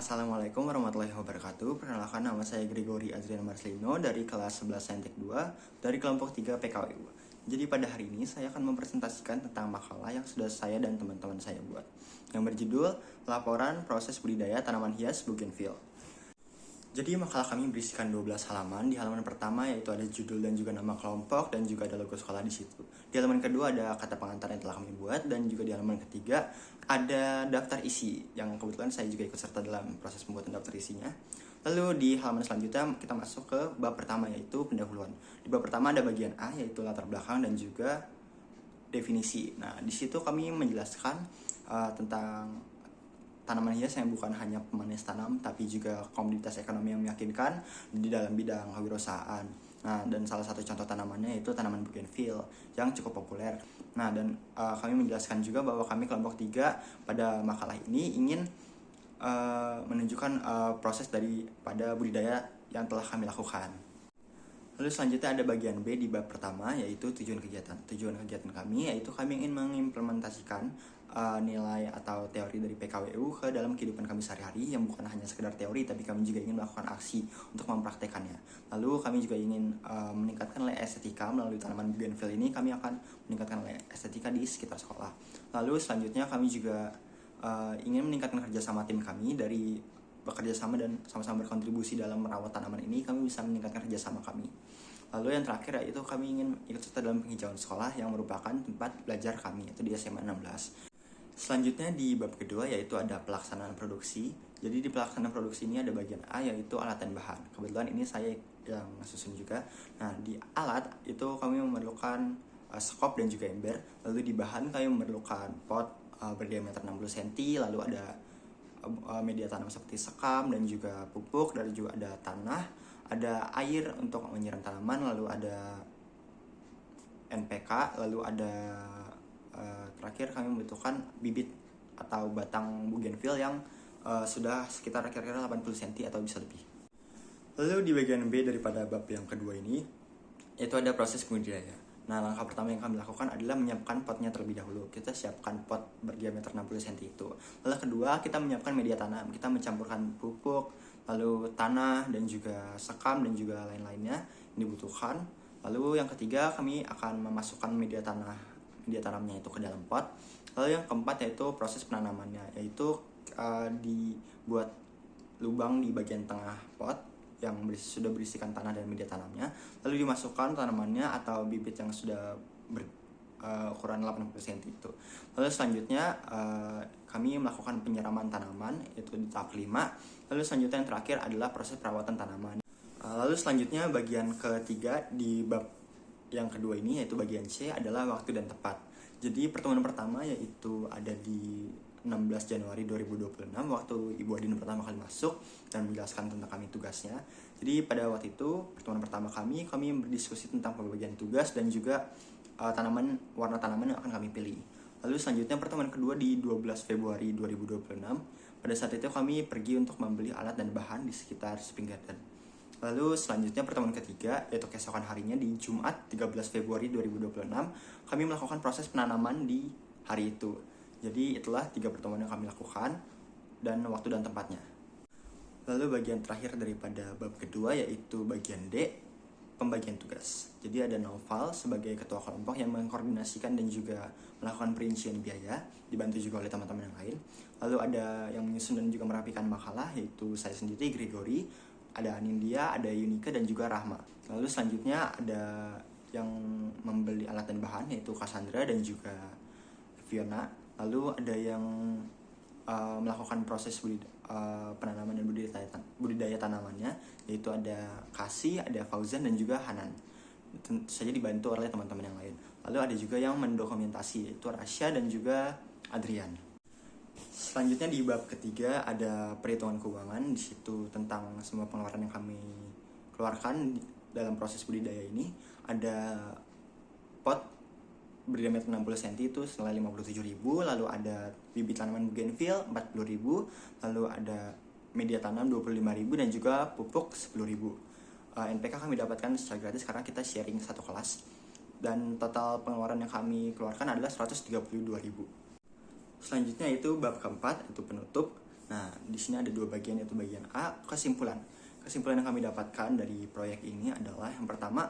Assalamualaikum warahmatullahi wabarakatuh. Perkenalkan, nama saya Gregory Adrian Marcelino dari kelas 11 Saintek 2 dari kelompok 3 PKWU. Jadi pada hari ini saya akan mempresentasikan tentang makalah yang sudah saya dan teman-teman saya buat, yang berjudul Laporan Proses Budidaya Tanaman Hias Bougainville. Jadi makalah kami berisikan 12 halaman. Di halaman pertama yaitu ada judul dan juga nama kelompok dan juga ada logo sekolah di situ. Di halaman kedua ada kata pengantar yang telah kami buat, dan juga di halaman ketiga ada daftar isi yang kebetulan saya juga ikut serta dalam proses pembuatan daftar isinya. Lalu di halaman selanjutnya kita masuk ke bab pertama yaitu pendahuluan. Di bab pertama ada bagian A yaitu latar belakang dan juga definisi. Nah, di situ kami menjelaskan tentang tanaman hias yang bukan hanya pemanis tanam, tapi juga komoditas ekonomi yang meyakinkan di dalam bidang kewirausahaan. Nah, dan salah satu contoh tanamannya yaitu tanaman bougainville yang cukup populer. Nah, dan kami menjelaskan juga bahwa kami kelompok 3 pada makalah ini ingin menunjukkan proses daripada budidaya yang telah kami lakukan. Lalu selanjutnya ada bagian B di bab pertama yaitu tujuan kegiatan. Tujuan kegiatan kami yaitu kami ingin mengimplementasikan nilai atau teori dari PKWU ke dalam kehidupan kami sehari-hari, yang bukan hanya sekedar teori tapi kami juga ingin melakukan aksi untuk mempraktekannya. Lalu kami juga ingin meningkatkan nilai estetika melalui tanaman bougainville ini. Kami akan meningkatkan nilai estetika di sekitar sekolah. Lalu selanjutnya kami juga ingin meningkatkan kerjasama tim kami. Dari bekerja sama dan sama-sama berkontribusi dalam merawat tanaman ini, kami bisa meningkatkan kerjasama kami. Lalu yang terakhir yaitu kami ingin ikut serta dalam penghijauan sekolah yang merupakan tempat belajar kami, yaitu di SMA 16. Selanjutnya di bab kedua yaitu ada pelaksanaan produksi. Jadi di pelaksanaan produksi ini ada bagian A yaitu alat dan bahan. Kebetulan ini saya yang susun juga. Nah, di alat itu kami memerlukan skop dan juga ember. Lalu di bahan kami memerlukan pot berdiameter 60 cm, lalu ada media tanam seperti sekam dan juga pupuk, dan juga ada tanah, ada air untuk menyiram tanaman, lalu ada NPK, lalu ada terakhir kami membutuhkan bibit atau batang bougainville yang sudah sekitar kira-kira 80 cm atau bisa lebih. Lalu di bagian B daripada bab yang kedua ini yaitu ada proses budidaya. Nah, langkah pertama yang kami lakukan adalah menyiapkan potnya terlebih dahulu. Kita siapkan pot berdiameter 60 cm itu. Lalu kedua, kita menyiapkan media tanam. Kita mencampurkan pupuk, lalu tanah dan juga sekam dan juga lain-lainnya yang dibutuhkan. Lalu yang ketiga, kami akan memasukkan media tanamnya itu ke dalam pot. Lalu yang keempat yaitu proses penanamannya, yaitu dibuat lubang di bagian tengah pot yang sudah berisikan tanah dan media tanamnya, lalu dimasukkan tanamannya atau bibit yang sudah berukuran 80 cm itu. Lalu selanjutnya kami melakukan penyiraman tanaman, itu di tahap 5. Lalu selanjutnya yang terakhir adalah proses perawatan tanaman. Lalu selanjutnya bagian ketiga di bab yang kedua ini yaitu bagian C adalah waktu dan tepat. Jadi pertemuan pertama yaitu ada di 16 Januari 2026 waktu Ibu Adin pertama kali masuk dan menjelaskan tentang kami tugasnya. Jadi pada waktu itu pertemuan pertama kami berdiskusi tentang pembagian tugas dan juga warna tanaman yang akan kami pilih. Lalu selanjutnya pertemuan kedua di 12 Februari 2026. Pada saat itu kami pergi untuk membeli alat dan bahan di sekitar Spring Garden. Lalu selanjutnya pertemuan ketiga yaitu keesokan harinya di Jumat 13 Februari 2026 kami melakukan proses penanaman di hari itu. Jadi itulah 3 pertemuan yang kami lakukan dan waktu dan tempatnya. Lalu bagian terakhir daripada bab kedua yaitu bagian D, pembagian tugas. Jadi ada Naufal sebagai ketua kelompok yang mengkoordinasikan dan juga melakukan perincian biaya, dibantu juga oleh teman-teman yang lain. Lalu ada yang menyusun dan juga merapikan makalah yaitu saya sendiri, Gregory, ada Anindya, ada Yunika dan juga Rahma. Lalu selanjutnya ada yang membeli alat dan bahan yaitu Cassandra dan juga Fiona. Lalu ada yang melakukan proses penanaman dan budidaya tanamannya yaitu ada Kasih, ada Fauzan dan juga Hanan. Tentu saja dibantu oleh teman-teman yang lain. Lalu ada juga yang mendokumentasi yaitu Rasya dan juga Adrian. Selanjutnya di bab ketiga ada perhitungan keuangan. Di situ tentang semua pengeluaran yang kami keluarkan dalam proses budidaya ini. Ada pot berdiameter 60 cm itu senilai 57.000, lalu ada bibit tanaman bougainville 40.000, lalu ada media tanam 25.000 dan juga pupuk 10.000. NPK kami dapatkan secara gratis karena kita sharing satu kelas. Dan total pengeluaran yang kami keluarkan adalah 132.000. Selanjutnya itu bab keempat, itu penutup. Nah, di sini ada dua bagian, yaitu bagian A, kesimpulan. Kesimpulan yang kami dapatkan dari proyek ini adalah yang pertama,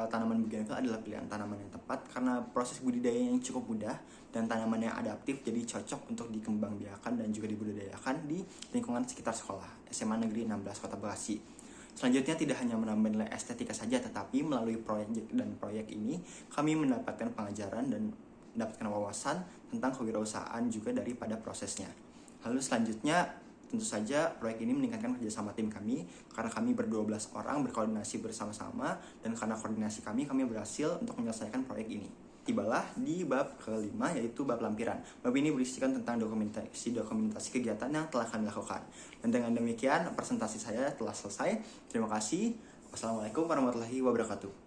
tanaman bougainville adalah pilihan tanaman yang tepat karena proses budidayanya yang cukup mudah dan tanaman yang adaptif, jadi cocok untuk dikembangbiakan dan juga dibudidayakan di lingkungan sekitar sekolah SMA Negeri 16 Kota Bekasi. Selanjutnya, tidak hanya menambah nilai estetika saja, tetapi melalui proyek ini kami mendapatkan pengajaran dan mendapatkan wawasan tentang kewirausahaan juga daripada prosesnya. Lalu selanjutnya, tentu saja proyek ini meningkatkan kerjasama tim kami karena kami ber-12 orang berkoordinasi bersama-sama, dan karena koordinasi kami berhasil untuk menyelesaikan proyek ini. Tibalah di bab kelima, yaitu bab lampiran. Bab ini berisikan tentang dokumentasi kegiatan yang telah kami lakukan. Dan dengan demikian presentasi saya telah selesai. Terima kasih. Wassalamualaikum warahmatullahi wabarakatuh.